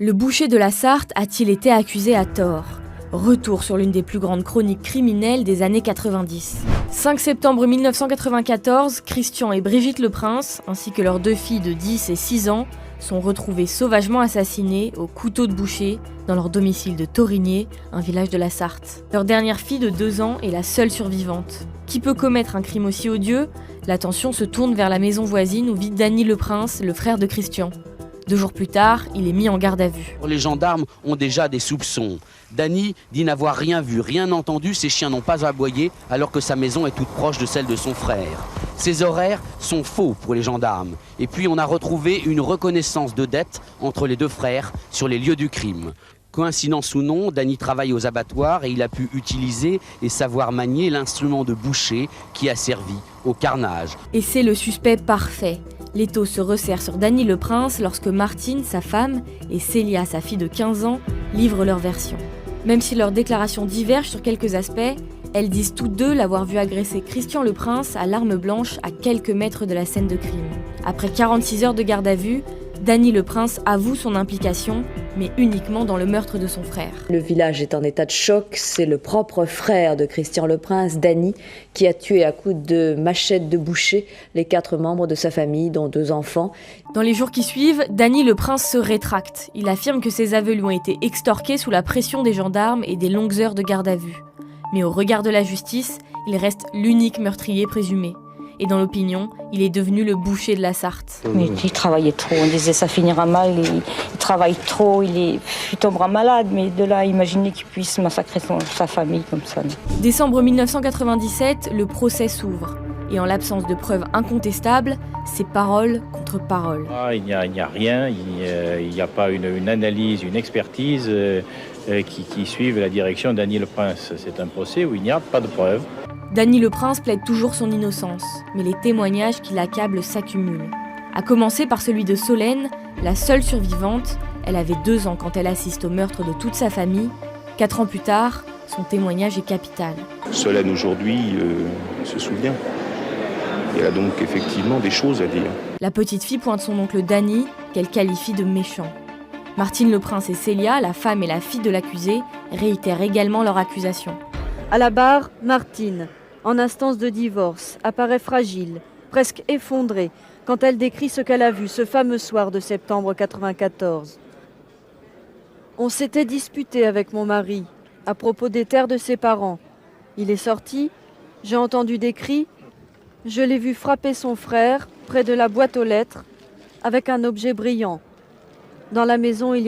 Le boucher de la Sarthe a-t-il été accusé à tort? Retour sur l'une des plus grandes chroniques criminelles des années 90. 5 septembre 1994, Christian et Brigitte Le Prince, ainsi que leurs deux filles de 10 et 6 ans, sont retrouvés sauvagement assassinés au couteau de boucher dans leur domicile de Thorigné, un village de la Sarthe. Leur dernière fille de 2 ans est la seule survivante. Qui peut commettre un crime aussi odieux? L'attention se tourne vers la maison voisine où vit Danny Le Prince, le frère de Christian. 2 jours plus tard, il est mis en garde à vue. Les gendarmes ont déjà des soupçons. Danny dit n'avoir rien vu, rien entendu, ses chiens n'ont pas aboyé alors que sa maison est toute proche de celle de son frère. Ses horaires sont faux pour les gendarmes. Et puis on a retrouvé une reconnaissance de dette entre les 2 frères sur les lieux du crime. Coïncidence ou non, Danny travaille aux abattoirs et il a pu utiliser et savoir manier l'instrument de boucher qui a servi au carnage. Et c'est le suspect parfait. L'étau se resserre sur Danny Le Prince lorsque Martine, sa femme, et Célia, sa fille de 15 ans, livrent leur version. Même si leurs déclarations divergent sur quelques aspects, elles disent toutes deux l'avoir vu agresser Christian Le Prince à l'arme blanche à quelques mètres de la scène de crime. Après 46 heures de garde à vue, Danny Le Prince avoue son implication, mais uniquement dans le meurtre de son frère. Le village est en état de choc. C'est le propre frère de Christian Le Prince, Danny, qui a tué à coups de machette de boucher les 4 membres de sa famille, dont 2 enfants. Dans les jours qui suivent, Danny Le Prince se rétracte. Il affirme que ses aveux lui ont été extorqués sous la pression des gendarmes et des longues heures de garde à vue. Mais au regard de la justice, il reste l'unique meurtrier présumé. Et dans l'opinion, il est devenu le boucher de la Sarthe. Mais il travaillait trop, on disait ça finira mal, il travaille trop, il tombera malade, mais de là, imaginez qu'il puisse massacrer sa famille comme ça. Décembre 1997, le procès s'ouvre. Et en l'absence de preuves incontestables, c'est parole contre parole. Il n'y a rien, il n'y a pas une analyse, une expertise qui suive la direction de Danny Le Prince. C'est un procès où il n'y a pas de preuves. Danny Le Prince plaide toujours son innocence, mais les témoignages qui l'accablent s'accumulent. À commencer par celui de Solène, la seule survivante. Elle avait 2 ans quand elle assiste au meurtre de toute sa famille. 4 ans plus tard, son témoignage est capital. Solène aujourd'hui se souvient. Elle a donc effectivement des choses à dire. La petite fille pointe son oncle Danny, qu'elle qualifie de méchant. Martine Le Prince et Célia, la femme et la fille de l'accusé, réitèrent également leur accusation. À la barre, Martine, en instance de divorce, apparaît fragile, presque effondrée, quand elle décrit ce qu'elle a vu ce fameux soir de septembre 1994. On s'était disputé avec mon mari à propos des terres de ses parents. Il est sorti, j'ai entendu des cris, je l'ai vu frapper son frère près de la boîte aux lettres avec un objet brillant. Dans la maison, il y avait